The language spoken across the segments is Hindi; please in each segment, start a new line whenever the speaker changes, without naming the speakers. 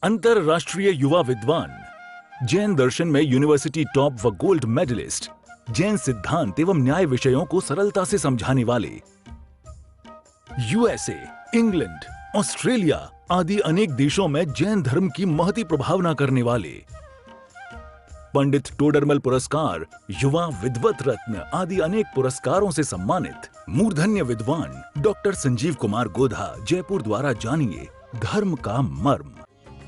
अंतरराष्ट्रीय युवा विद्वान, जैन दर्शन में यूनिवर्सिटी टॉप व गोल्ड मेडलिस्ट, जैन सिद्धांत एवं न्याय विषयों को सरलता से समझाने वाले, यूएसए, इंग्लैंड, ऑस्ट्रेलिया आदि अनेक देशों में जैन धर्म की महती प्रभावना करने वाले, पंडित टोडरमल पुरस्कार, युवा विद्वत रत्न आदि अनेक पुरस्कारों से सम्मानित मूर्धन्य विद्वान डॉक्टर संजीव कुमार गोधा जयपुर द्वारा जानिए धर्म का मर्म।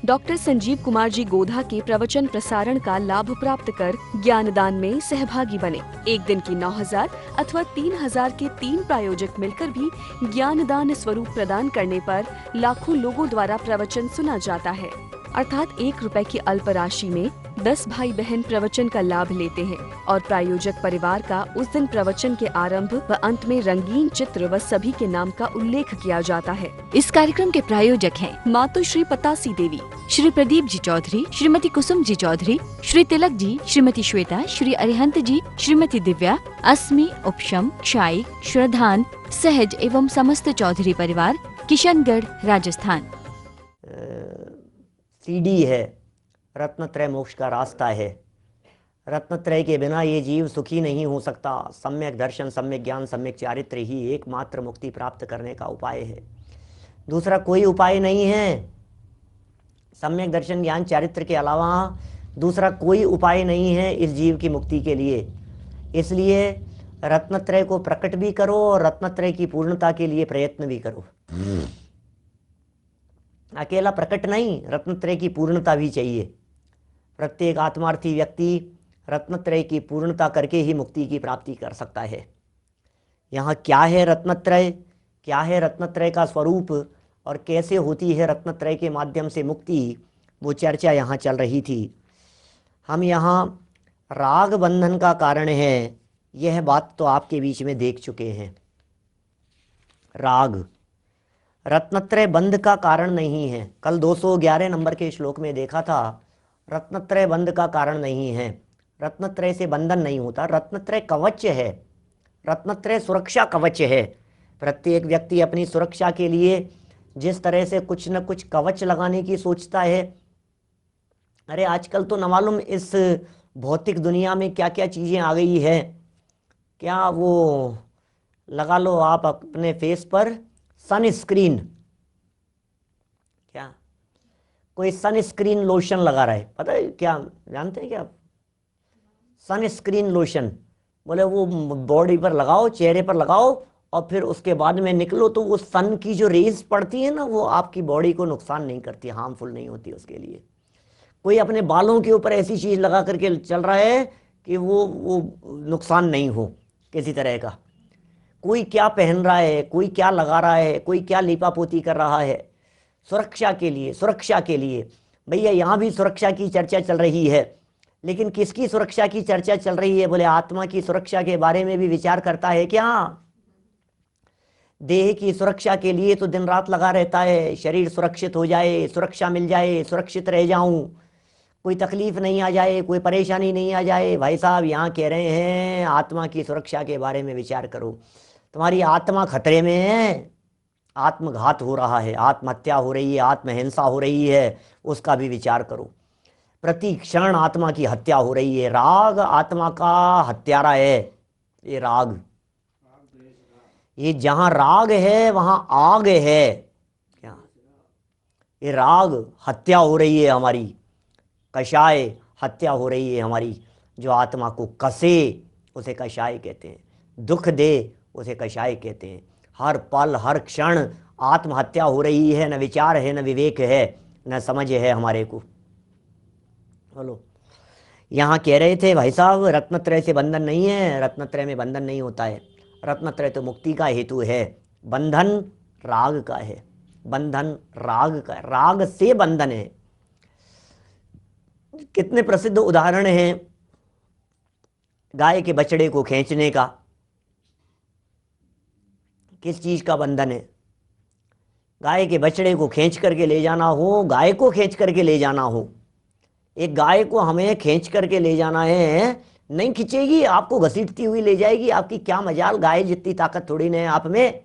डॉक्टर संजीव कुमार जी गोधा के प्रवचन प्रसारण का लाभ प्राप्त कर ज्ञानदान में सहभागी बने। एक दिन की 9,000 अथवा 3,000 के 3 प्रायोजक मिलकर भी ज्ञानदान स्वरूप प्रदान करने पर लाखों लोगों द्वारा प्रवचन सुना जाता है। अर्थात 1 रुपए की अल्प राशि में 10 भाई बहन प्रवचन का लाभ लेते हैं और प्रायोजक परिवार का उस दिन प्रवचन के आरंभ व अंत में रंगीन चित्र व सभी के नाम का उल्लेख किया जाता है।
इस कार्यक्रम के प्रायोजक हैं
मातु श्री पतासी देवी,
श्री प्रदीप जी चौधरी, श्रीमती कुसुम जी चौधरी, श्री तिलक जी, श्रीमती श्वेता, श्री अरिहंत जी, श्रीमती दिव्या, अस्मि, उपशम, क्षाई, श्रद्धान, सहज एवं समस्त चौधरी परिवार, किशनगढ़, राजस्थान।
सीडी है, रत्नत्रय मोक्ष का रास्ता है। रत्नत्रय के बिना ये जीव सुखी नहीं हो सकता। सम्यक दर्शन, सम्यक ज्ञान, सम्यक चारित्र ही एकमात्र मुक्ति प्राप्त करने का उपाय है। दूसरा कोई उपाय नहीं है। सम्यक दर्शन, ज्ञान, चारित्र के अलावा दूसरा कोई उपाय नहीं है इस जीव की मुक्ति के लिए। इसलिए रत्नत्रय को प्रकट भी करो और रत्नत्रय की पूर्णता के लिए प्रयत्न भी करो। अकेला प्रकट नहीं, रत्नत्रय की पूर्णता भी चाहिए। प्रत्येक आत्मार्थी व्यक्ति रत्नत्रय की पूर्णता करके ही मुक्ति की प्राप्ति कर सकता है। यहाँ क्या है रत्नत्रय, क्या है रत्नत्रय का स्वरूप और कैसे होती है रत्नत्रय के माध्यम से मुक्ति, वो चर्चा यहाँ चल रही थी। हम यहाँ राग बंधन का कारण है, यह बात तो आपके बीच में देख चुके हैं। राग रत्नत्रय बंध का कारण नहीं है। कल 211 नंबर के श्लोक में देखा था, रत्नत्रय बंध का कारण नहीं है। रत्नत्रय से बंधन नहीं होता। रत्नत्रय कवच है, रत्नत्रय सुरक्षा कवच है। प्रत्येक व्यक्ति अपनी सुरक्षा के लिए जिस तरह से कुछ न कुछ कवच लगाने की सोचता है। अरे आजकल तो न मालूम इस भौतिक दुनिया में क्या क्या चीज़ें आ गई है। क्या वो लगा लो आप अपने फेस पर सनस्क्रीन, क्या कोई सनस्क्रीन लोशन लगा रहा है, पता है क्या, जानते हैं क्या आप? सनस्क्रीन लोशन बोले वो बॉडी पर लगाओ, चेहरे पर लगाओ और फिर उसके बाद में निकलो तो वो सन की जो रेज पड़ती है ना, वो आपकी बॉडी को नुकसान नहीं करती, हार्मफुल नहीं होती उसके लिए। कोई अपने बालों के ऊपर ऐसी चीज़ लगा करके चल रहा है कि वो नुकसान नहीं हो किसी तरह का। कोई क्या पहन रहा है, कोई क्या लगा रहा है, कोई क्या लीपापोती कर रहा है सुरक्षा के लिए, सुरक्षा के लिए। भैया यहाँ भी सुरक्षा की चर्चा चल रही है, लेकिन किसकी सुरक्षा की चर्चा चल रही है? बोले आत्मा की सुरक्षा के बारे में भी विचार करता है क्या? देह की सुरक्षा के लिए तो दिन रात लगा रहता है, शरीर सुरक्षित हो जाए, सुरक्षा मिल जाए, सुरक्षित रह जाऊं, कोई तकलीफ नहीं आ जाए, कोई परेशानी नहीं आ जाए। भाई साहब यहाँ कह रहे हैं आत्मा की सुरक्षा के बारे में विचार करो। तुम्हारी आत्मा खतरे में है, आत्मघात हो रहा है, आत्महत्या हो रही है, आत्महिंसा हो रही है, उसका भी विचार करो। प्रति क्षण आत्मा की हत्या हो रही है। राग आत्मा का हत्यारा है। ये राग, ये जहां राग है वहां आग है। क्या ये राग हत्या हो रही है हमारी, कषाय हत्या हो रही है हमारी। जो आत्मा को कसे उसे कषाय कहते हैं, दुख दे उसे कषाय कहते हैं। हर पल हर क्षण आत्महत्या हो रही है, न विचार है, न विवेक है, न समझ है हमारे को। बोलो यहाँ कह रहे थे भाई साहब रत्नत्रय से बंधन नहीं है, रत्नत्रय में बंधन नहीं होता है। रत्नत्रय तो मुक्ति का हेतु है, बंधन राग का है, बंधन राग का, राग से बंधन है। कितने प्रसिद्ध उदाहरण हैं गाय के बछड़े को खींचने का। किस चीज का बंधन है? गाय के बछड़े को खींच करके ले जाना हो, गाय को खींच करके ले जाना हो। एक गाय को हमें खींच करके ले जाना है, नहीं खींचेगी, आपको घसीटती हुई ले जाएगी। आपकी क्या मजाल, गाय जितनी ताकत थोड़ी नहीं है आप में,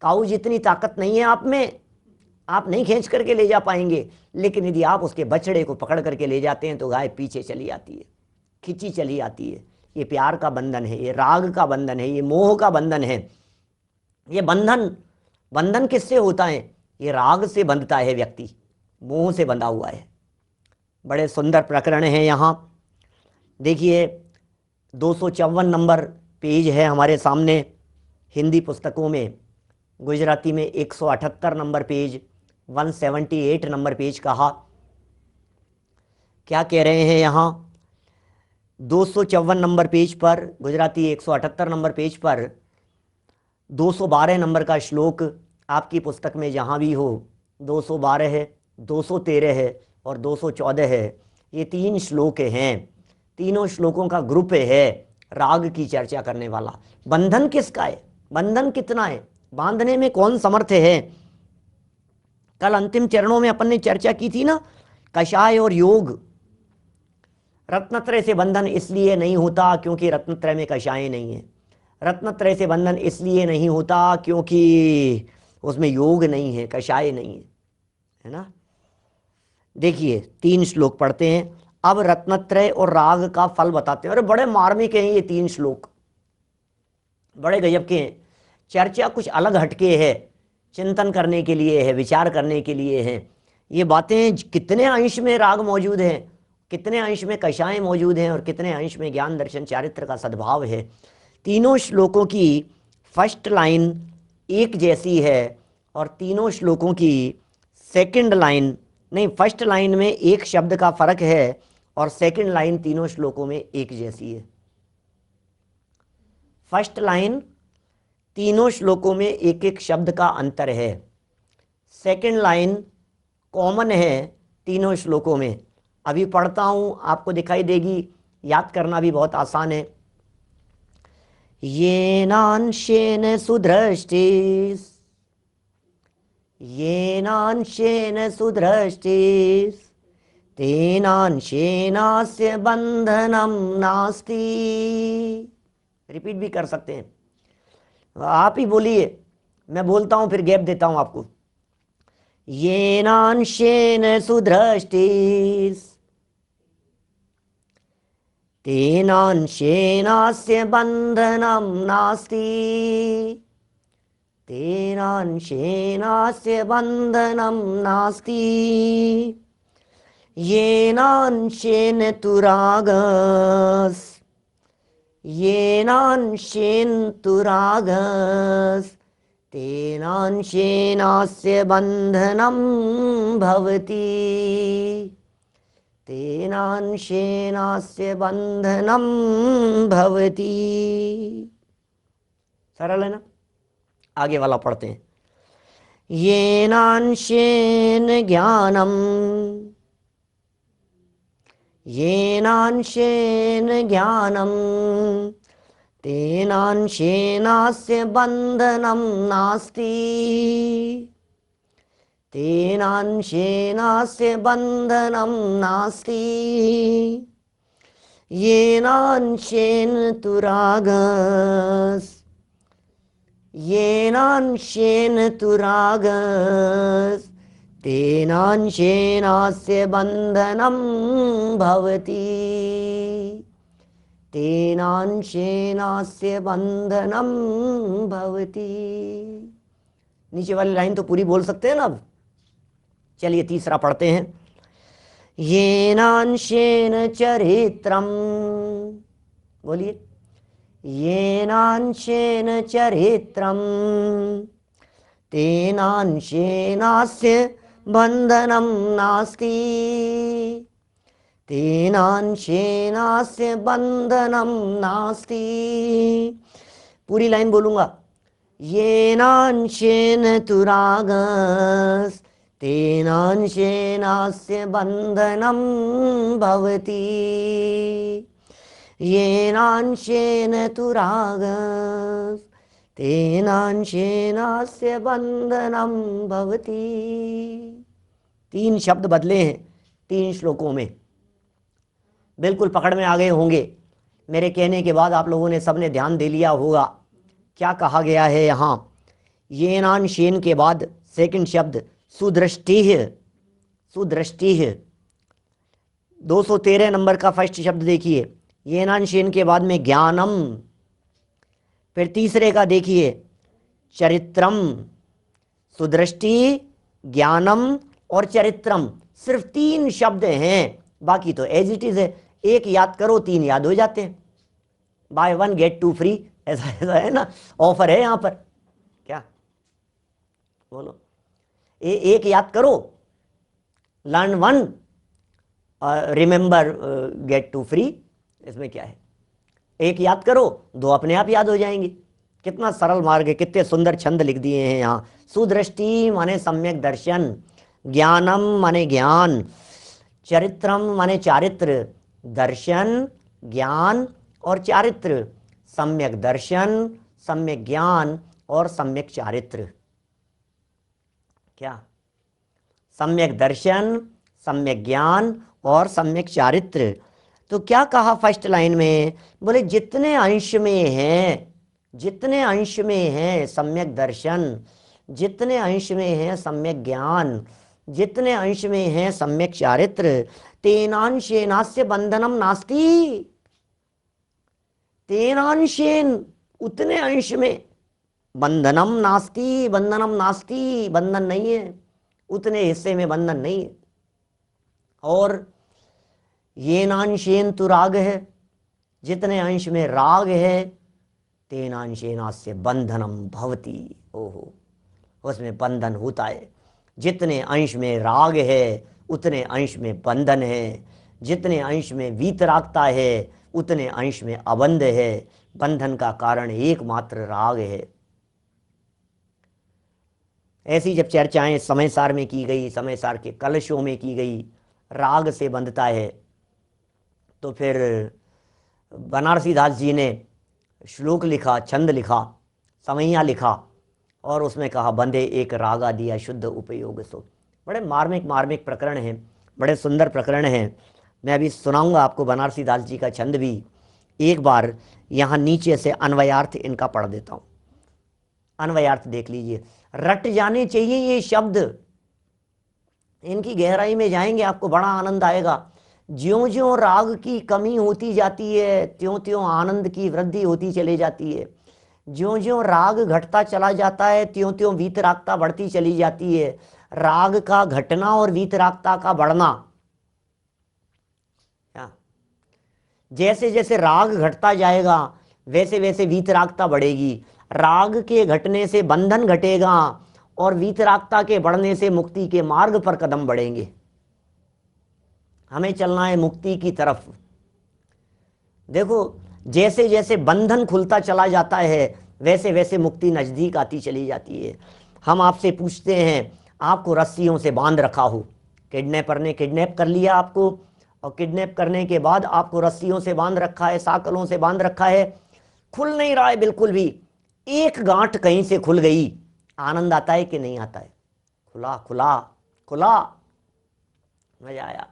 काऊ जितनी ताकत नहीं है आप में। आप नहीं खींच करके ले जा पाएंगे, लेकिन यदि आप उसके बछड़े को पकड़ करके ले जाते हैं तो गाय पीछे चली आती है, खिंची चली आती है। ये प्यार का बंधन है, ये राग का बंधन है, ये मोह का बंधन है। ये बंधन किससे होता है? ये राग से बंधता है व्यक्ति, मोह से बंधा हुआ है। बड़े सुंदर प्रकरण हैं यहाँ। देखिए 254 नंबर पेज है हमारे सामने हिंदी पुस्तकों में, गुजराती में 178 नंबर पेज, 178 नंबर पेज कहा। क्या कह रहे हैं यहाँ? 254 नंबर पेज पर, गुजराती 178 नंबर पेज पर 212 नंबर का श्लोक आपकी पुस्तक में जहाँ भी हो, 212 है, 213 है और 214 है। ये 3 श्लोक हैं, तीनों श्लोकों का ग्रुप है राग की चर्चा करने वाला। बंधन किसका है? बंधन कितना है? बांधने में कौन समर्थ है? कल अंतिम चरणों में अपन ने चर्चा की थी ना, कषाय और योग। रत्नत्रय से बंधन इसलिए नहीं होता क्योंकि रत्नत्रय में कषाय नहीं है। रत्नत्रय से बंधन इसलिए नहीं होता क्योंकि उसमें योग नहीं है, कषाय नहीं है ना। देखिए 3 श्लोक पढ़ते हैं। अब रत्नत्रय और राग का फल बताते हैं। अरे बड़े मार्मिक हैं ये 3 श्लोक, बड़े गजब के हैं। चर्चा कुछ अलग हटके है, चिंतन करने के लिए है, विचार करने के लिए है। ये बातें कितने अंश में राग मौजूद है, कितने अंश में कषाय मौजूद हैं और कितने अंश में ज्ञान दर्शन चारित्र का सद्भाव है। तीनों श्लोकों की फर्स्ट लाइन एक जैसी है और तीनों श्लोकों की सेकंड लाइन नहीं, फर्स्ट लाइन में एक शब्द का फर्क है और सेकंड लाइन तीनों श्लोकों में एक जैसी है। फर्स्ट लाइन तीनों श्लोकों में एक एक शब्द का अंतर है, सेकंड लाइन कॉमन है तीनों श्लोकों में। अभी पढ़ता हूं, आपको दिखाई देगी, याद करना भी बहुत आसान है। येनांशेन सुदृष्टिस्, येनांशेन सुदृष्टिस् तेनांशेनास्य बंधनम नास्ति। रिपीट भी कर सकते हैं, आप ही बोलिए, मैं बोलता हूं फिर गैप देता हूं आपको। येनांशेन सुदृष्टिस् तेनांशेनास्य बंधनम नास्ति, तेनांशेनास्य बंधनम नास्ति। येनांशेन तु रागस्, येनांशेन तु रागस् तेनांशेनास्य बंधनम भवति, तेनांशेनास्य बंधनम भवति। सरल है ना। आगे वाला पढ़ते हैं। येनांशेन ज्ञानम, येनांशेन ज्ञानम तेनांशेनास्य बंधनम नास्ति, तेनांशेनास्य बंधनम नास्ति। येनांशेन तु रागस्, येनांशेन तु रागस् तेनांशेनास्य बंधनम भवति, तेनांशेनास्य बंधनम भवति। नीचे वाली लाइन तो पूरी बोल सकते हैं ना। अब चलिए तीसरा पढ़ते हैं। येनांशेन चरित्रम, बोलिए। येनांशेन चरित्रम तेनांशेनास्य बंधनम नास्ति, तेनांशेनास्य बंधनम नास्ति। पूरी लाइन बोलूंगा। येनांशेन तु रागस् तेनांशेनास्य बंधनम भवति, येनांशेन तु रागस् तेनांशेनास्य बंधनम भवति। 3 शब्द बदले हैं 3 श्लोकों में। बिल्कुल पकड़ में आ गए होंगे। मेरे कहने के बाद आप लोगों ने सबने ध्यान दे लिया होगा। क्या कहा गया है यहाँ? येनांशेन के बाद सेकंड शब्द सुदृष्टि, सुदृष्टि। 213 नंबर का फर्स्ट शब्द देखिए, ये नानशेन के बाद में ज्ञानम। फिर तीसरे का देखिए चरित्रम। सुदृष्टि, ज्ञानम और चरित्रम, सिर्फ 3 शब्द हैं, बाकी तो एज इट इज है। एक याद करो 3 याद हो जाते हैं। बाय 1 गेट 2 फ्री, ऐसा है ना, ऑफर है यहां पर। क्या बोलो, एक याद करो, लर्न 1 रिमेंबर गेट 2 फ्री, इसमें क्या है। एक याद करो, 2 अपने आप याद हो जाएंगे। कितना सरल मार्ग है, कितने सुंदर छंद लिख दिए हैं यहाँ। सुदृष्टि माने सम्यक दर्शन, ज्ञानम माने ज्ञान, चरित्रम माने चारित्र, दर्शन, ज्ञान और चारित्र, सम्यक दर्शन, सम्यक ज्ञान और सम्यक चारित्र। क्या, सम्यक दर्शन, सम्यक ज्ञान और सम्यक चारित्र। तो क्या कहा फर्स्ट लाइन में, बोले जितने अंश में है, जितने अंश में है सम्यक दर्शन, जितने अंश में है सम्यक ज्ञान, जितने अंश में है सम्यक चारित्र, तेनांशेनास्य बंधनम नास्ति। तेनांशेन, उतने अंश में, बंधनम नास्ति, बंधनम नास्ति, बंधन नहीं है, उतने हिस्से में बंधन नहीं है। और येनांशेन तु राग है, जितने अंश में राग है, तेनांशेनास्य बंधनम भवति। ओहो, उसमें बंधन होता है। जितने अंश में राग है उतने अंश में बंधन है, जितने अंश में वीतरागता है उतने अंश में अबंध है। बंधन का कारण एकमात्र राग है। ऐसी जब चर्चाएं समय सार में की गई, समय सार के कलशों में की गई, राग से बंधता है, तो फिर बनारसी दास जी ने श्लोक लिखा, छंद लिखा, समैया लिखा और उसमें कहा बंधे एक रागा दिया शुद्ध उपयोग सो। बड़े मार्मिक मार्मिक प्रकरण हैं, बड़े सुंदर प्रकरण हैं। मैं अभी सुनाऊंगा आपको बनारसी दास जी का छंद भी। एक बार यहाँ नीचे से अन्वयार्थ इनका पढ़ देता हूँ। अन्वयार्थ देख लीजिए, रट जाने चाहिए ये शब्द, इनकी गहराई में जाएंगे आपको बड़ा आनंद आएगा। ज्यों ज्यों राग की कमी होती जाती है त्यों त्यों आनंद की वृद्धि होती चली जाती है। ज्यों ज्यों राग घटता चला जाता है त्यों त्यों वीतरागता बढ़ती चली जाती है। राग का घटना और वीतरागता का बढ़ना, जैसे जैसे राग घटता जाएगा वैसे वैसे वीतरागता बढ़ेगी। राग के घटने से बंधन घटेगा और वीतरागता के बढ़ने से मुक्ति के मार्ग पर कदम बढ़ेंगे। हमें चलना है मुक्ति की तरफ। देखो, जैसे जैसे बंधन खुलता चला जाता है वैसे वैसे मुक्ति नजदीक आती चली जाती है। हम आपसे पूछते हैं, आपको रस्सियों से बांध रखा हो, किडनैपर ने किडनैप कर लिया आपको, और किडनैप करने के बाद आपको रस्सियों से बांध रखा है, साकलों से बांध रखा है, खुल नहीं रहा है बिल्कुल भी। एक गांठ कहीं से खुल गई, आनंद आता है कि नहीं आता है? खुला खुला खुला, मजा आया।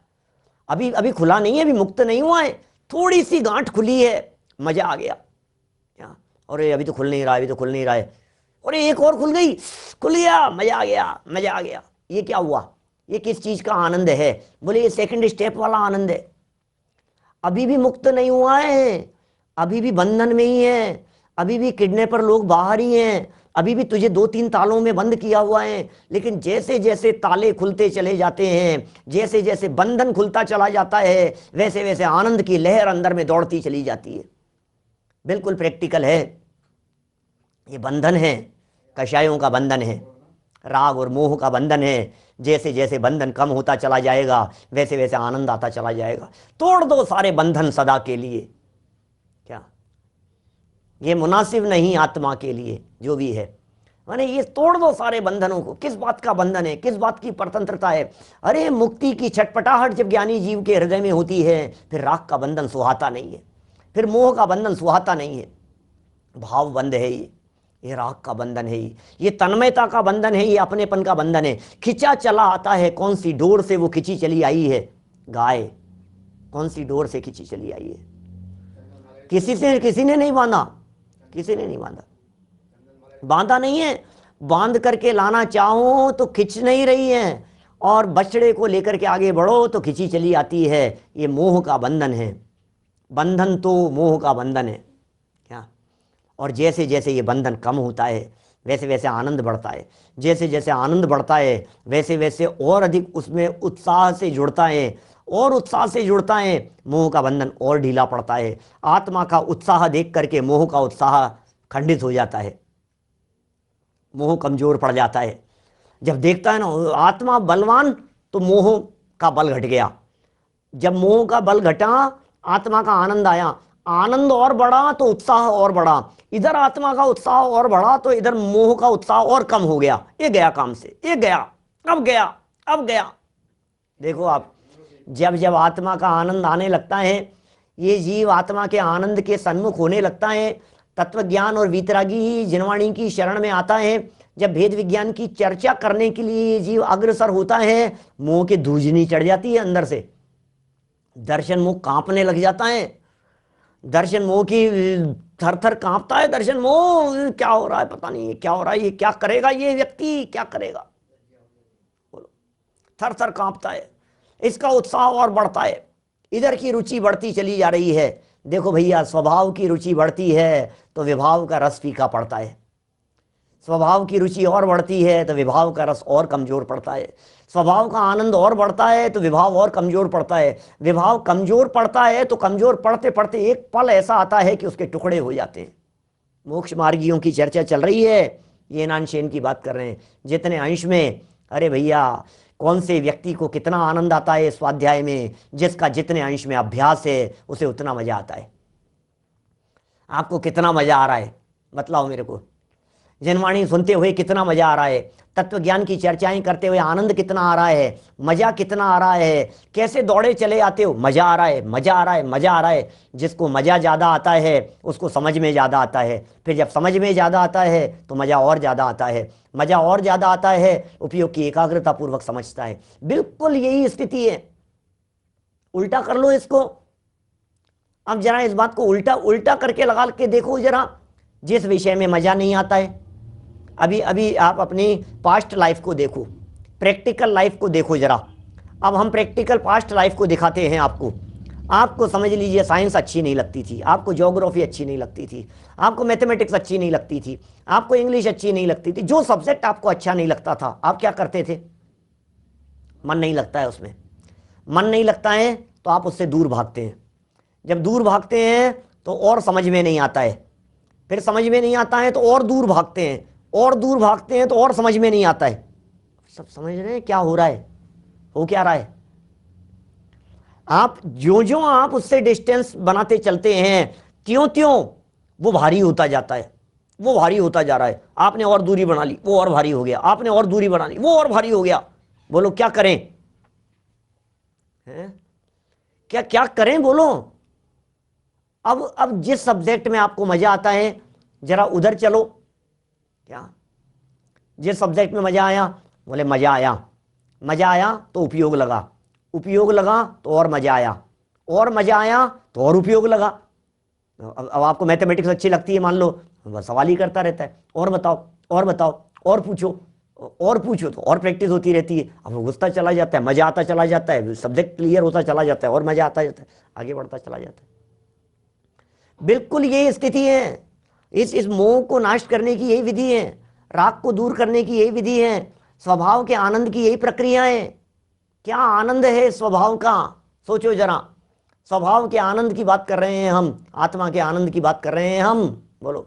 अभी अभी खुला नहीं है, अभी मुक्त नहीं हुआ है, थोड़ी सी गांठ खुली है, मजा आ गया। अरे अभी तो खुल नहीं रहा है, अभी तो खुल नहीं रहा है, अरे एक और खुल गई, खुल गया, मजा आ गया, मजा आ गया। ये क्या हुआ? ये किस चीज का आनंद है? बोले ये सेकंड स्टेप वाला आनंद है। अभी भी मुक्त नहीं हुआ है, अभी भी बंधन में ही है, अभी भी किडनैपर लोग बाहर ही हैं, अभी भी तुझे 2-3 तालों में बंद किया हुआ है। लेकिन जैसे जैसे ताले खुलते चले जाते हैं, जैसे जैसे बंधन खुलता चला जाता है, वैसे वैसे आनंद की लहर अंदर में दौड़ती चली जाती है। बिल्कुल प्रैक्टिकल है। ये बंधन है, कषायों का बंधन है, राग और मोह का बंधन है। जैसे जैसे बंधन कम होता चला जाएगा वैसे वैसे आनंद आता चला जाएगा। तोड़ दो सारे बंधन सदा के लिए। क्या ये मुनासिब नहीं आत्मा के लिए जो भी है? माने ये तोड़ दो सारे बंधनों को। किस बात का बंधन है, किस बात की परतंत्रता है? अरे मुक्ति की छटपटाहट जब ज्ञानी जीव के हृदय में होती है, फिर राग का बंधन सुहाता नहीं है, फिर मोह का बंधन सुहाता नहीं है। भाव बंध है ये राग का बंधन है, ये तन्मयता का बंधन है, ये अपनेपन का बंधन है। खिंचा चला आता है, कौन सी डोर से वो खिंची चली आई है? गाय कौन सी डोर से खिंची चली आई है? किसी ने नहीं बांधा, किसी ने नहीं बांधा, बांधा नहीं है। बांध करके लाना चाहो तो खिंच नहीं रही हैं, और बछड़े को लेकर के आगे बढ़ो तो खिंची चली आती है। ये मोह का बंधन है, बंधन तो मोह का बंधन है क्या। और जैसे जैसे ये बंधन कम होता है वैसे वैसे आनंद बढ़ता है, जैसे जैसे आनंद बढ़ता है वैसे वैसे और अधिक उसमें उत्साह से जुड़ता है, और उत्साह से जुड़ता है, मोह का बंधन और ढीला पड़ता है। आत्मा का उत्साह देख करके मोह का उत्साह खंडित हो जाता है, मोह कमजोर पड़ जाता है। जब देखता है ना आत्मा बलवान तो मोह का बल घट गया, जब मोह का बल घटा आत्मा का आनंद आया, आनंद और बढ़ा तो उत्साह और बढ़ा, इधर आत्मा का उत्साह और बढ़ा तो इधर मोह का उत्साह और कम हो गया। ये गया काम से, ये गया, अब गया, अब गया। देखो आप, जब जब आत्मा का आनंद आने लगता है, ये जीव आत्मा के आनंद के सन्मुख होने लगता है, तत्व ज्ञान और वीतरागी ही जिनवाणी की शरण में आता है, जब भेद विज्ञान की चर्चा करने के लिए ये जीव अग्रसर होता है, मोह की धूजनी चढ़ जाती है अंदर से, दर्शन मोह कांपने लग जाता है, दर्शन मोह की थर थर कांपता है दर्शन मोह। क्या हो रहा है पता नहीं, क्या हो रहा है, ये क्या करेगा, ये व्यक्ति क्या करेगा, बोलो, थर थर कांपता है, इसका उत्साह और बढ़ता है, इधर की रुचि बढ़ती चली जा रही है। देखो भैया, स्वभाव की रुचि बढ़ती है तो विभाव का रस फीका पड़ता है, स्वभाव की रुचि और बढ़ती है तो विभाव का रस और कमजोर पड़ता है, स्वभाव का आनंद और बढ़ता है तो विभाव और कमजोर पड़ता है, विभाव कमजोर पड़ता है तो कमजोर पड़ते पड़ते एक पल ऐसा आता है कि उसके टुकड़े हो जाते हैं। मोक्ष मार्गियों की चर्चा चल रही है, ये नानशेन की बात कर रहे हैं, जितने अंश में, अरे भैया कौन से व्यक्ति को कितना आनंद आता है स्वाध्याय में, जिसका जितने अंश में अभ्यास है उसे उतना मजा आता है। आपको कितना मजा आ रहा है बतलाओ मेरे को, जनवाणी सुनते हुए कितना मजा आ रहा है, तत्व ज्ञान की चर्चाएं करते हुए आनंद कितना आ रहा है, मजा कितना आ रहा है, कैसे दौड़े चले आते हो, मजा आ रहा है, मजा आ रहा है, मजा आ रहा है। जिसको मजा ज्यादा आता है उसको समझ में ज्यादा आता है, फिर जब समझ में ज्यादा आता है तो मजा और ज्यादा आता है, मजा और ज्यादा आता है, उपयोग की एकाग्रता पूर्वक समझता है। बिल्कुल यही स्थिति है, उल्टा कर लो इसको। अब जरा इस बात को उल्टा उल्टा करके लगा के देखो जरा, जिस विषय में मजा नहीं आता है, अभी अभी आप अपनी पास्ट लाइफ को देखो, प्रैक्टिकल लाइफ को देखो जरा। अब हम प्रैक्टिकल पास्ट लाइफ को दिखाते हैं आपको। आपको समझ लीजिए साइंस अच्छी नहीं लगती थी, आपको ज्योग्राफी अच्छी नहीं लगती थी, आपको मैथमेटिक्स अच्छी नहीं लगती थी, आपको इंग्लिश अच्छी नहीं लगती थी, जो सब्जेक्ट आपको अच्छा नहीं लगता था, आप क्या करते थे? मन नहीं लगता है उसमें, मन नहीं लगता है तो आप उससे दूर भागते हैं। जब दूर भागते हैं तो और समझ में नहीं आता है, फिर समझ में नहीं आता है तो और दूर भागते हैं, और दूर भागते हैं तो और समझ में नहीं आता है। सब समझ रहे हैं क्या हो रहा है, हो क्या रहा है? आप ज्यों ज्यों आप उससे डिस्टेंस बनाते चलते हैं त्यों त्यों वो भारी होता जाता है, वो भारी होता जा रहा है। आपने और दूरी बना ली, वो और भारी हो गया, आपने और दूरी बना ली, वो और भारी हो गया। बोलो क्या करें? हैं? क्या क्या करें बोलो? अब जिस सब्जेक्ट में आपको मजा आता है जरा उधर चलो। क्या जिस सब्जेक्ट में मजा आया, बोले मजा आया, मजा आया तो उपयोग लगा, उपयोग लगा तो और मजा आया, और मजा आया तो और उपयोग लगा। अब आपको मैथमेटिक्स अच्छी लगती है मान लो, बस सवाल ही करता रहता है, और बताओ, और बताओ, और पूछो, और पूछो तो और प्रैक्टिस होती रहती है। अब घुसता चला जाता है, मजा आता चला जाता है, सब्जेक्ट क्लियर होता चला जाता है, और मजा आता जाता है, आगे बढ़ता चला जाता है। बिल्कुल यही स्थिति है। इस मोह को नाश करने की यही विधि है, राग को दूर करने की यही विधि है, स्वभाव के आनंद की यही प्रक्रिया है। क्या आनंद है स्वभाव का, सोचो जरा। स्वभाव के आनंद की बात कर रहे हैं हम, आत्मा के आनंद की बात कर रहे हैं हम। बोलो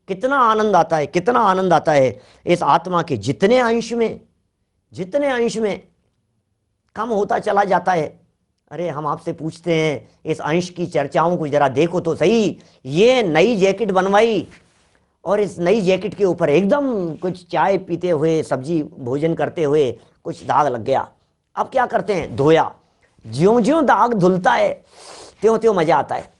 कितना आनंद आता है, कितना आनंद आता है इस आत्मा के जितने अंश में, जितने अंश में कम होता चला जाता है। अरे हम आपसे पूछते हैं इस अंश की चर्चाओं को जरा देखो तो सही। ये नई जैकेट बनवाई और इस नई जैकेट के ऊपर एकदम कुछ चाय पीते हुए, सब्जी भोजन करते हुए कुछ दाग लग गया। अब क्या करते हैं? धोया। ज्यों ज्यों दाग धुलता है त्यों त्यों मजा आता है,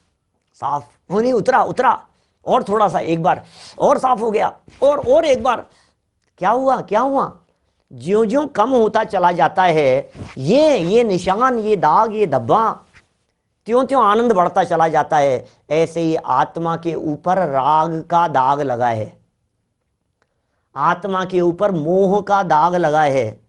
साफ होने उतरा उतरा, और थोड़ा सा एक बार और साफ हो गया, और एक बार। क्या हुआ, क्या हुआ? ज्यों ज्यों कम होता चला जाता है ये निशान, ये दाग, ये धब्बा, त्यों त्यों आनंद बढ़ता चला जाता है। ऐसे ही आत्मा के ऊपर राग का दाग लगा है, आत्मा के ऊपर मोह का दाग लगा है।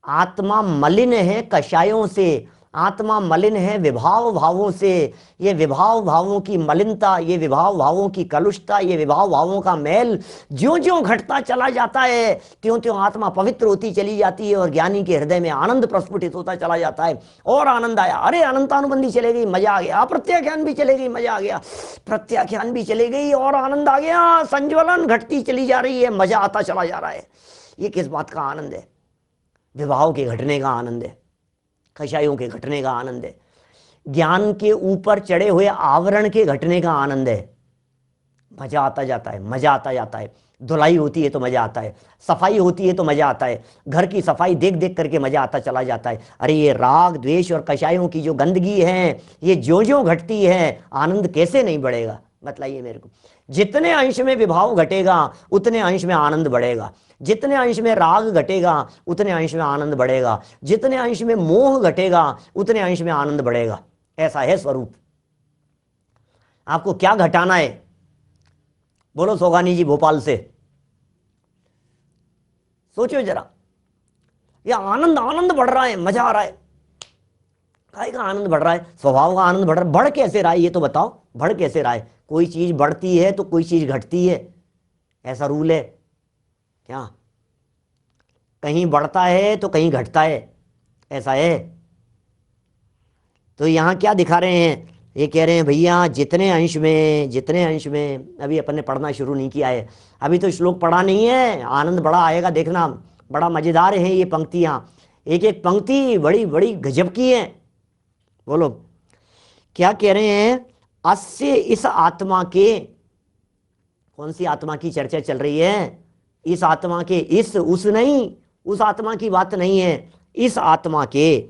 आत्मा मलिन है कषायों से, आत्मा मलिन है विभाव भावों से। ये विभाव भावों की मलिनता, ये विभाव भावों की कलुषता, ये विभाव भावों का मैल ज्यों ज्यों घटता चला जाता है, त्यों त्यों आत्मा पवित्र होती चली जाती है और ज्ञानी के हृदय में आनंद प्रस्फुटित होता चला जाता है। और आनंद आया, अरे अनंतानुबंधी चले गई, मजा आ गया। प्रत्याख्यान भी चले गई, मजा आ गया। प्रत्याख्यान भी चले गई और आनंद आ गया। संज्वलन घटती चली जा रही है, मजा आता चला जा रहा है। ये किस बात का आनंद है? विभाव के घटने का आनंद है, कषायों के घटने का आनंद है, ज्ञान के ऊपर चढ़े हुए आवरण के घटने का आनंद है। मजा आता जाता है, मजा आता जाता है। धुलाई होती है तो मजा आता है, सफाई होती है तो मजा आता है, घर की सफाई देख देख करके मजा आता चला जाता है। अरे ये राग द्वेष और कषायों की जो गंदगी है, ये ज्यों ज्यों घटती है, आनंद कैसे नहीं बढ़ेगा? बताइए मेरे को। जितने अंश में विभाव घटेगा उतने अंश में आनंद बढ़ेगा, जितने अंश में राग घटेगा उतने अंश में आनंद बढ़ेगा, जितने अंश में मोह घटेगा उतने अंश में आनंद बढ़ेगा। ऐसा है स्वरूप। आपको क्या घटाना है? बोलो सोगानी जी भोपाल से, सोचो जरा। ये आनंद आनंद बढ़ रहा है, मजा आ रहा है। काय का आनंद बढ़ रहा है? स्वभाव का आनंद बढ़ रहा है। बढ़ कैसे रहा है ये तो बताओ, बढ़ कैसे रहा है? कोई चीज बढ़ती है तो कोई चीज घटती है, ऐसा रूल है क्या? कहीं बढ़ता है तो कहीं घटता है, ऐसा है? तो यहां क्या दिखा रहे हैं? ये कह रहे हैं भैया जितने अंश में, अभी अपन ने पढ़ना शुरू नहीं किया है, अभी तो श्लोक पढ़ा नहीं है। आनंद बड़ा आएगा, देखना। बड़ा मजेदार है ये पंक्तियां, एक एक पंक्ति बड़ी बड़ी गजब की है। बोलो क्या कह रहे हैं? अस्य, इस आत्मा के, कौन सी आत्मा की चर्चा चल रही है? इस आत्मा के, इस उस नहीं, उस आत्मा की बात नहीं है। इस आत्मा के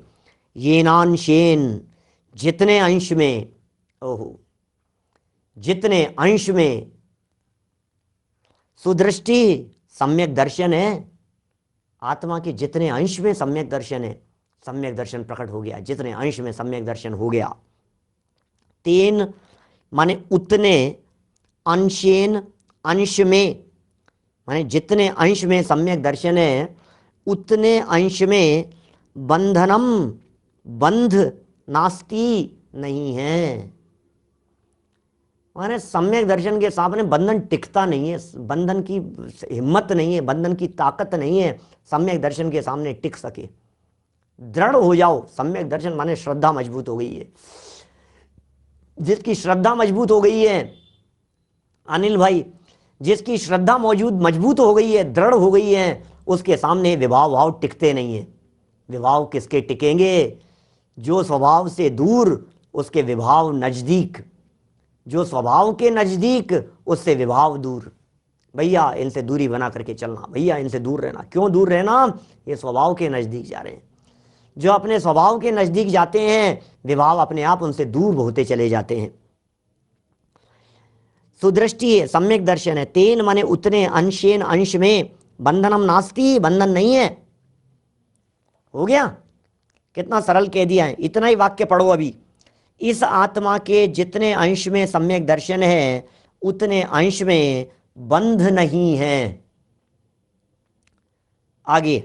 येनांशेन, जितने अंश में, ओहो, जितने अंश में, सुदृष्टि सम्यक दर्शन है। आत्मा के जितने अंश में सम्यक दर्शन है, सम्यक दर्शन प्रकट हो गया। जितने अंश में सम्यक दर्शन हो गया। तेन माने उतने, अंशेन अंश में, माने जितने अंश में सम्यक दर्शन है उतने अंश में बंधनम, बंध नास्ति, नहीं है। माने सम्यक दर्शन के सामने बंधन टिकता नहीं है, बंधन की हिम्मत नहीं है, बंधन की ताकत नहीं है सम्यक दर्शन के सामने टिक सके। दृढ़ हो जाओ। सम्यक दर्शन माने श्रद्धा मजबूत हो गई है। जिसकी श्रद्धा मजबूत हो गई है अनिल भाई, जिसकी श्रद्धा मजबूत हो गई है, दृढ़ हो गई है, उसके सामने विभाव भाव टिकते नहीं है। विभाव किसके टिकेंगे? जो स्वभाव से दूर, उसके विभाव नजदीक। जो स्वभाव के नजदीक, उससे विभाव दूर। भैया इनसे दूरी बना करके चलना, भैया इनसे दूर रहना। क्यों दूर रहना? ये स्वभाव के नजदीक जा रहे हैं। जो अपने स्वभाव के नजदीक जाते हैं, विभाव अपने आप उनसे दूर होते चले जाते हैं। सुदृष्टि है, सम्यक दर्शन है। तेन माने उतने, अंशेन अंश में, बंधनम नास्ति, बंधन नहीं है। हो गया? कितना सरल कह दिया है। इतना ही वाक्य पढ़ो अभी। इस आत्मा के जितने अंश में सम्यक दर्शन है उतने अंश में बंध नहीं है। आगे,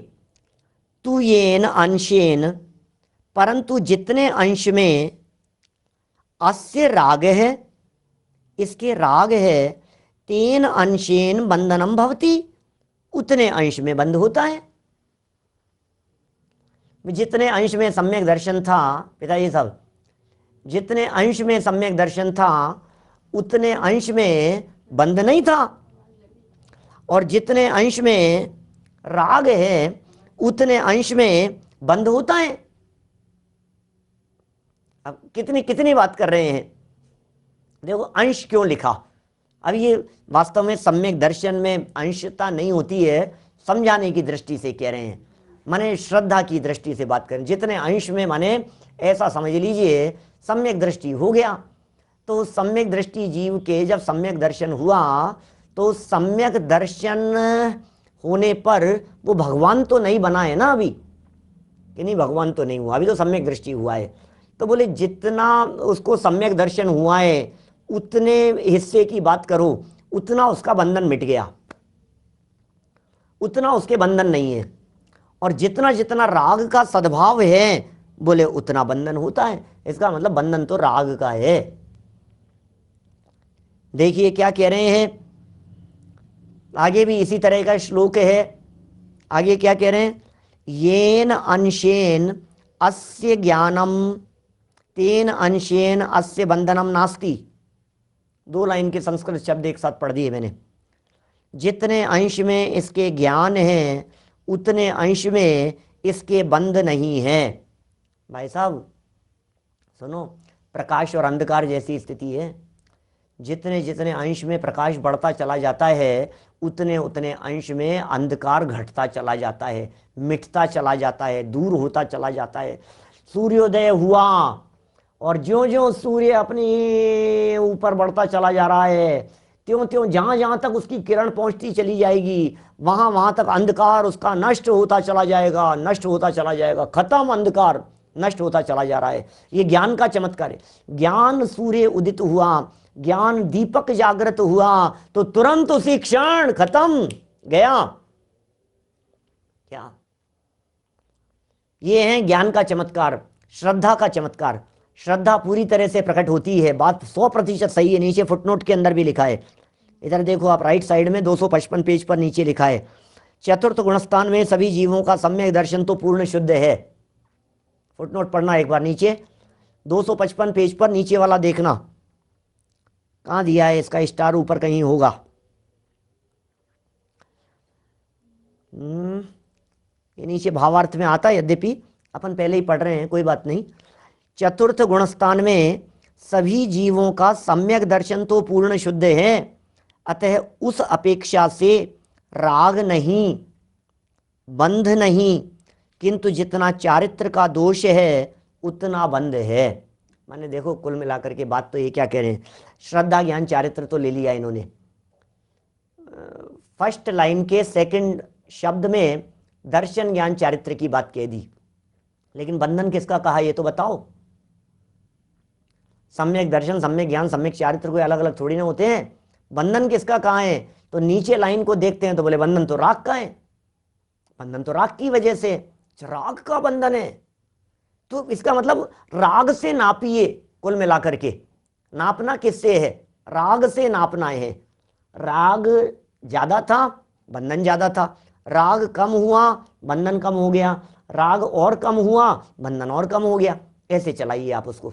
तु येन अंशेन, परंतु जितने अंश में अस्य राग है, इसके राग है, तेन अंशेन बंधनम भवति, उतने अंश में बंध होता है। जितने अंश में सम्यक दर्शन था, पिताजी साहब, जितने अंश में सम्यक दर्शन था उतने अंश में बंध नहीं था, और जितने अंश में राग है उतने अंश में बंध होता है। अब कितनी कितनी बात कर रहे हैं। देखो अंश क्यों लिखा। अब ये वास्तव में सम्यक दर्शन में अंशता नहीं होती है, समझाने की दृष्टि से कह रहे हैं, माने श्रद्धा की दृष्टि से बात करें। जितने अंश में, माने ऐसा समझ लीजिए सम्यक दृष्टि हो गया, तो सम्यक दृष्टि जीव के जब सम्यक दर्शन हुआ तो सम्यक दर्शन होने पर वो भगवान तो नहीं बना है ना अभी, कि नहीं? भगवान तो नहीं हुआ, अभी तो सम्यक दृष्टि हुआ है। तो बोले जितना उसको सम्यक दर्शन हुआ है उतने हिस्से की बात करो, उतना उसका बंधन मिट गया। उतना उसके बंधन नहीं है, और जितना जितना राग का सद्भाव है बोले उतना बंधन होता है। इसका मतलब बंधन तो राग का है। देखिए क्या कह रहे हैं, आगे भी इसी तरह का श्लोक है। आगे क्या कह रहे हैं, येन अंशेन अस्य ज्ञानम तेन अंशेन अस्य बंधनम नास्ति। 2 लाइन के संस्कृत शब्द एक साथ पढ़ दिए मैंने। जितने अंश में इसके ज्ञान है उतने अंश में इसके बंध नहीं है। भाई साहब सुनो, प्रकाश और अंधकार जैसी स्थिति है। जितने जितने अंश में प्रकाश बढ़ता चला जाता है उतने उतने अंश में अंधकार घटता चला जाता है, मिटता चला जाता है, दूर होता चला जाता है। सूर्योदय हुआ और ज्यों ज्यों सूर्य अपनी ऊपर बढ़ता चला जा रहा है त्यों त्यों जहां जहां तक उसकी किरण पहुंचती चली जाएगी वहां वहां तक अंधकार उसका नष्ट होता चला जाएगा, नष्ट होता चला जाएगा। खत्म, अंधकार नष्ट होता चला जा रहा है। ये ज्ञान का चमत्कार है। ज्ञान सूर्य उदित हुआ, ज्ञान दीपक जागृत हुआ तो तुरंत उसी क्षण खत्म, गया। क्या ये है ज्ञान का चमत्कार, श्रद्धा का चमत्कार। श्रद्धा पूरी तरह से प्रकट होती है, बात 100% सही है। नीचे फुटनोट के अंदर भी लिखा है, इधर देखो आप राइट साइड में 255 पेज पर नीचे लिखा है, चतुर्थ गुणस्थान में सभी जीवों का सम्यक दर्शन तो पूर्ण शुद्ध है। फुटनोट पढ़ना एक बार, नीचे 255 पेज पर नीचे वाला देखना, कहाँ दिया है इसका स्टार, ऊपर कहीं होगा। ये नीचे भावार्थ में आता है, यद्यपि अपन पहले ही पढ़ रहे हैं, कोई बात नहीं। चतुर्थ गुणस्थान में सभी जीवों का सम्यक दर्शन तो पूर्ण शुद्ध है, अतः उस अपेक्षा से राग नहीं, बंध नहीं, किंतु जितना चारित्र का दोष है उतना बंध है। माने देखो कुल मिलाकर के बात तो ये क्या कह रहे हैं, श्रद्धा ज्ञान चारित्र तो ले लिया इन्होंने, फर्स्ट लाइन के सेकंड शब्द में दर्शन ज्ञान चारित्र की बात कह दी, लेकिन बंधन किसका कहा ये तो बताओ। सम्यक दर्शन, सम्यक ज्ञान, सम्यक चारित्र कोई अलग अलग थोड़ी ना होते हैं। बंधन किसका कहा है, तो नीचे लाइन को देखते हैं तो बोले बंधन तो राग का है, बंधन तो राग की वजह से, राग का बंधन है। तो इसका मतलब राग से नापिए, कुल मिलाकर के नापना किससे है, राग से नापना है। राग ज्यादा था बंधन ज्यादा था, राग कम हुआ बंधन कम हो गया, राग और कम हुआ बंधन और कम हो गया। ऐसे चलाइए आप उसको।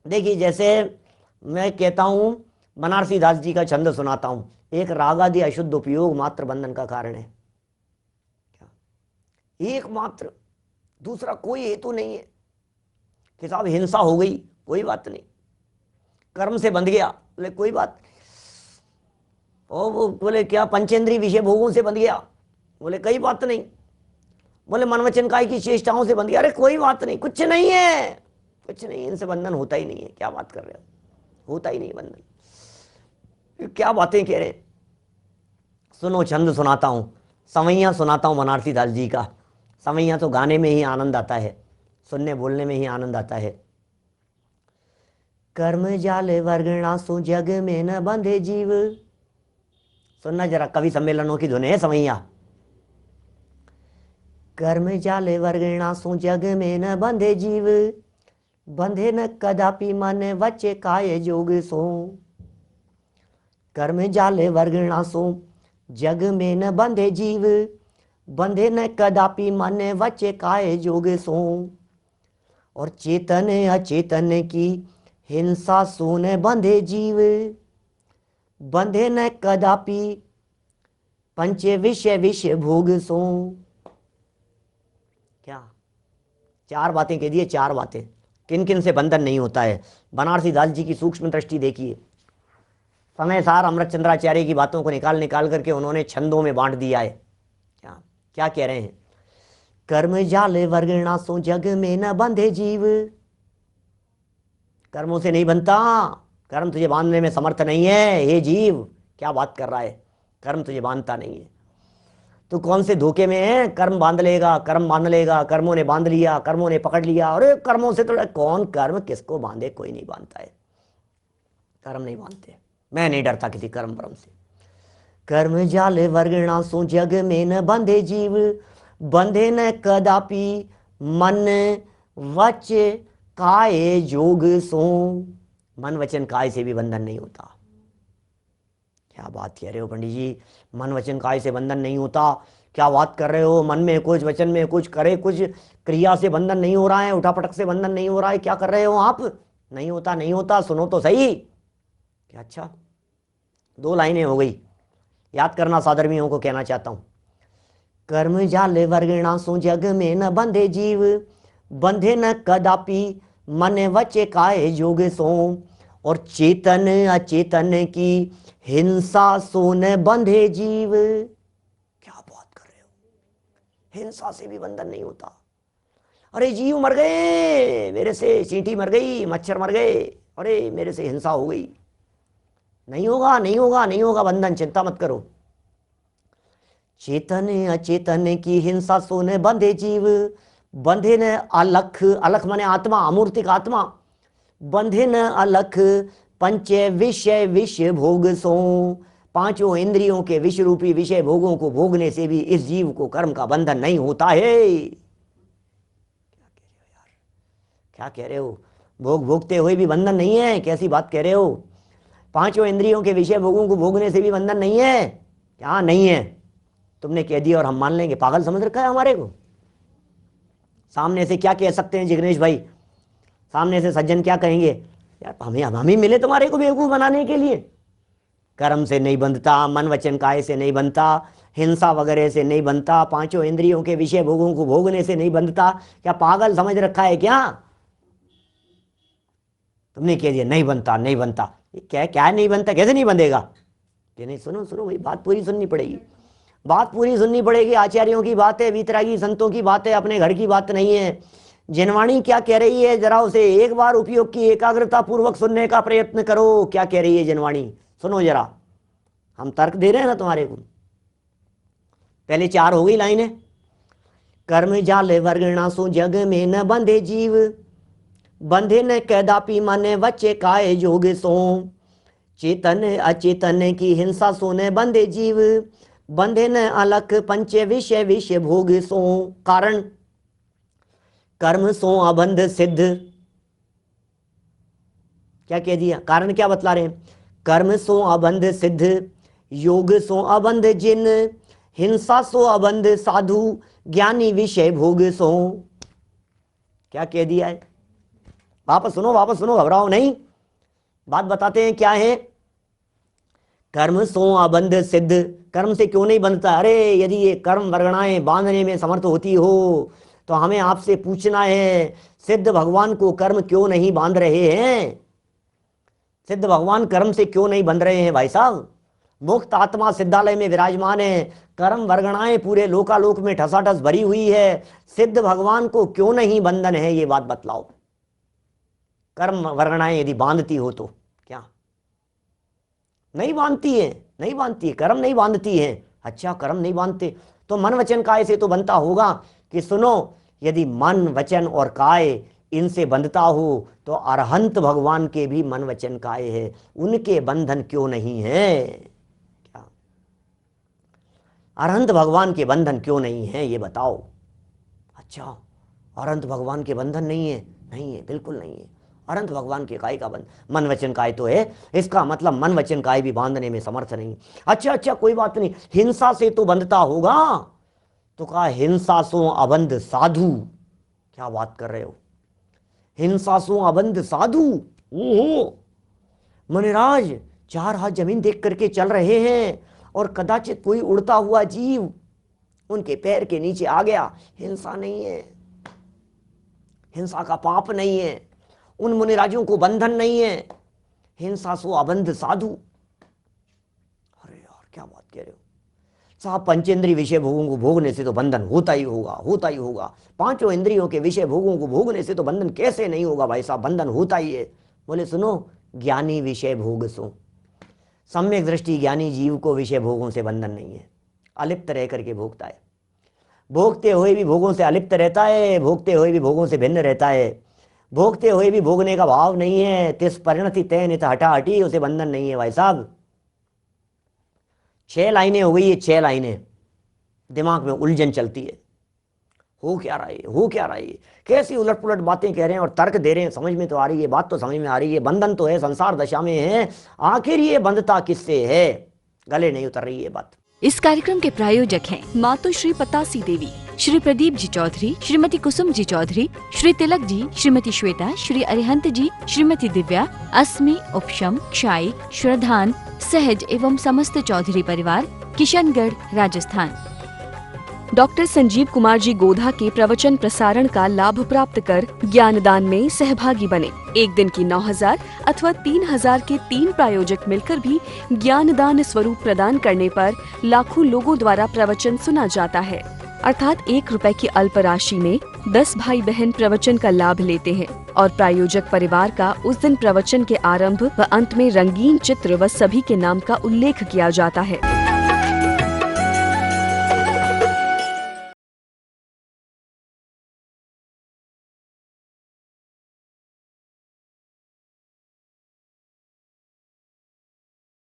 देखिए जैसे मैं कहता हूं, बनारसी दास जी का छंद सुनाता हूं, एक राग आदि अशुद्ध उपयोग मात्र बंधन का कारण है। एक मात्र, दूसरा कोई हेतु नहीं है कि साहब हिंसा हो गई, कोई बात नहीं, कर्म से बंध गया, बोले कोई बात, और वो बोले क्या पंचेंद्रीय विषय भोगों से बंध गया, बोले कोई बात नहीं, बोले मन वचन काया की चेष्टाओं से बंध गया, अरे कोई बात नहीं, कुछ नहीं है, कुछ नहीं, इनसे बंधन होता ही नहीं है। क्या बात कर रहे हो, होता ही नहीं बंधन, क्या बातें कह रहे। सुनो छंद सुनाता हूं, सवैया सुनाता हूं बनारसी दास जी का। सवैया तो गाने में ही आनंद आता है, सुनने बोलने में ही आनंद आता है। कर्म जाल वर्गणा सो जग में न बंधे जीव, सुनना जरा, कवि सम्मेलनों की धुन है सवैया। कर्म जाल वर्गणा सो जग में न बंधे जीव, बंधे न कदापि मन वचे काय जोग सो। कर्म जाल वर्गणा सो जग में न बंधे जीव, बंधे न कदापि मन वचे काय जोग सो। और चेतन अचेतन की हिंसा सो न बंधे जीव, बंधे न कदापि पंच विषय विषय भोग सो। क्या चार बातें कह दिए, चार बातें, किन किन से बंधन नहीं होता है। बनारसी दास जी की सूक्ष्म दृष्टि देखिए, समय सार अमृत चंद्राचार्य की बातों को निकाल निकाल करके उन्होंने छंदों में बांट दिया है। क्या क्या कह रहे हैं, कर्म जाल वर्गणा सो जग में न बंधे जीव, कर्मों से नहीं बनता, कर्म तुझे बांधने में समर्थ नहीं है हे जीव। क्या बात कर रहा है, कर्म तुझे बांधता नहीं है, तू कौन से धोखे में है, कर्म बांध लेगा, कर्म बांध लेगा, कर्मों ने बांध लिया, कर्मों ने पकड़ लिया। अरे कर्मों से तो कौन कर्म किसको बांधे, कोई नहीं बांधता है, कर्म नहीं बांधते। मैं नहीं डरता किसी कर्म परम से। कर्म जाल वर्गणा सो जग में न बंधे जीव, बंधे न कदापि मन वच काय जोग सो। मन वचन काय से भी बंधन नहीं होता। क्या बात कह रहे हो पंडित जी, मन वचन काय से बंधन नहीं होता, क्या बात कर रहे हो, मन में कुछ वचन में कुछ करे कुछ, क्रिया से बंधन नहीं हो रहा है, उठापटक से बंधन नहीं हो रहा है, क्या कर रहे हो आप? नहीं होता नहीं होता, सुनो तो सही। क्या अच्छा, 2 लाइनें हो गई, याद करना साधर्मियों को कहना चाहता हूं। कर्म जाल वर्गणा सो जग में न बंधे जीव, बंधे न कदापि मन वचे काय जोग सो। और चेतन अचेतन की हिंसा सो न बंधे जीव। क्या बात कर रहे हो, हिंसा से भी बंधन नहीं होता। अरे जीव मर गए मेरे से, चींटी मर गई, मच्छर मर गए, अरे मेरे से हिंसा हो गई, नहीं होगा नहीं होगा नहीं होगा बंधन, चिंता मत करो। चेतन अचेतन की हिंसा सो न बंधे जीव, बंधे न अलख, अलख माने आत्मा, अमूर्तिक आत्मा, बंधे न अलख पंच विषय विषय भोग सो। 5 इंद्रियों के विषय रूपी विषय भोगों को भोगने से भी इस जीव को कर्म का बंधन नहीं होता है। क्या कह रहे हो, भोग भोगते हुए भी बंधन नहीं है, कैसी बात कह रहे हो? 5 इंद्रियों के विषय भोगों को भोगने से भी बंधन नहीं है? क्या नहीं है? तुमने कह दिया और हम मान लेंगे, पागल समझ रखा है हमारे को? सामने से क्या कह सकते हैं जिग्नेश भाई, सामने से सज्जन क्या कहेंगे, यार हम ही मिले तुम्हारे को बेवकूफ बनाने के लिए। कर्म से नहीं बंधता, मन वचन काय से नहीं बनता, हिंसा वगैरह से नहीं बनता, 5 इंद्रियों के विषय भोगों को भोगने से नहीं बंधता। क्या पागल समझ रखा है क्या? तुमने कह दिया नहीं बनता नहीं बनता, क्या क्या नहीं बनता, कैसे नहीं बंधेगा? कि नहीं, सुनो सुनो भाई, बात पूरी सुननी पड़ेगी, बात पूरी सुननी पड़ेगी। आचार्यों की बात है, वीतरागी संतों की बात है, अपने घर की बात नहीं है। जिनवाणी क्या कह रही है, जरा उसे एक बार उपयोग की एकाग्रता पूर्वक सुनने का प्रयत्न करो। क्या कह रही है जिनवाणी, सुनो जरा, हम तर्क दे रहे हैं ना तुम्हारे को। पहले 4 हो गई लाइनें। कर्म जाल वर्गणा सो जग में न बंधे जीव, बंधे न कदापि मन वचे काय जोग सो। चेतन अचेतन की हिंसा सो न बंधे जीव, बंधे न अलख पंच विषय विषय भोग सो। कारण कर्म सो अबंध सिद्ध। क्या कह दिया, कारण क्या बतला रहे हैं? कर्म सो अबंध सिद्ध, योग सो अबंध जिन, हिंसा सो अबंध साधु, ज्ञानी विषय भोग सो। क्या कह दिया है? वापस सुनो, घबराओ नहीं, बात बताते हैं क्या है। कर्म सो अबंध सिद्ध, कर्म से क्यों नहीं बंधता? अरे यदि ये कर्म वर्गणाएं बांधने में समर्थ होती हो तो हमें आपसे पूछना है, सिद्ध भगवान को कर्म क्यों नहीं बांध रहे हैं? सिद्ध भगवान कर्म से क्यों नहीं बंध रहे हैं भाई साहब? मुक्त आत्मा सिद्धालय में विराजमान है, कर्म वर्गणाएं पूरे लोकालोक में ठसाठस भरी हुई है, सिद्ध भगवान को क्यों नहीं बंधन है? ये बात बतलाओ। कर्म वर्गणाएं यदि बांधती हो तो क्या? नहीं बांधती है, नहीं बांधती है, कर्म नहीं बांधती है। अच्छा, कर्म नहीं बांधते तो मन वचन काय से तो बनता होगा। कि सुनो, यदि मन वचन और काय इनसे बंधता हो तो अरहंत भगवान के भी मन वचन काय है, उनके बंधन क्यों नहीं है? क्या अरहंत भगवान के बंधन क्यों नहीं है, ये बताओ। अच्छा, अरहंत भगवान के बंधन नहीं है? नहीं है, बिल्कुल नहीं है। अनंत भगवान के काय का बंध, मन वचन काय तो है, इसका मतलब मन वचन काय भी बांधने में समर्थ नहीं। अच्छा कोई बात नहीं, हिंसा से तो बंधता होगा, तो कहा हिंसा सो अबंध साधु। क्या बात कर रहे हो, हिंसा सो अबंध साधु? ओहो मुनिराज 4 हाथ जमीन देख करके चल रहे हैं और कदाचित कोई उड़ता हुआ जीव उनके पैर के नीचे आ गया, हिंसा नहीं है, हिंसा का पाप नहीं है, उन मुनिराजों को बंधन नहीं है, हिंसा सो अबंध साधु। अरे यार क्या बात कह रहे हो साहब, पंचेंद्रिय विषय भोगों को भोगने से तो बंधन होता ही होगा, होता ही होगा। 5 इंद्रियों के विषय भोगों को भोगने से तो बंधन कैसे नहीं होगा भाई साहब, बंधन होता ही है। बोले सुनो, ज्ञानी विषय भोग सो, सम्यक दृष्टि ज्ञानी जीव को विषय भोगों से बंधन नहीं है, अलिप्त रह करके भोगता है, भोगते हुए भी भोगों से अलिप्त रहता है, भोगते हुए भी भोगों से भिन्न रहता है, भोगते हुए भी भोगने का भाव नहीं है, तिस परिणति तय नित हटा हटी, उसे बंधन नहीं है भाई साहब। 6 लाइनें हो गई, ये 6 लाइनें दिमाग में उलझन चलती है। हो क्या रहा है, हो क्या रहा है, कैसी उलट पुलट बातें कह रहे हैं और तर्क दे रहे हैं, समझ में तो आ रही है, बात तो समझ में आ रही है, बंधन तो है, संसार दशा में है, आखिर ये बंधता किससे है, गले नहीं उतर रही है बात।
इस कार्यक्रम के प्रायोजक हैं
मातोश्री पतासी देवी,
श्री प्रदीप जी चौधरी, श्रीमती कुसुम जी चौधरी, श्री तिलक जी, श्रीमती श्वेता, श्री अरिहंत जी, श्रीमती दिव्या, अस्मी, उपशम, क्षायिक, श्रद्धान, सहज एवं समस्त चौधरी परिवार, किशनगढ़, राजस्थान।
डॉक्टर संजीव कुमार जी गोधा के प्रवचन प्रसारण का लाभ प्राप्त कर ज्ञानदान में सहभागी बने। एक दिन की 9,000 अथवा 3,000 के 3 प्रायोजक मिलकर भी ज्ञानदान स्वरूप प्रदान करने पर लाखों लोगों द्वारा प्रवचन सुना जाता है। अर्थात 1 रुपए की अल्प राशि में 10 भाई बहन प्रवचन का लाभ लेते हैं और प्रायोजक परिवार का उस दिन प्रवचन के आरंभ व अंत में रंगीन चित्र व सभी के नाम का उल्लेख किया जाता है।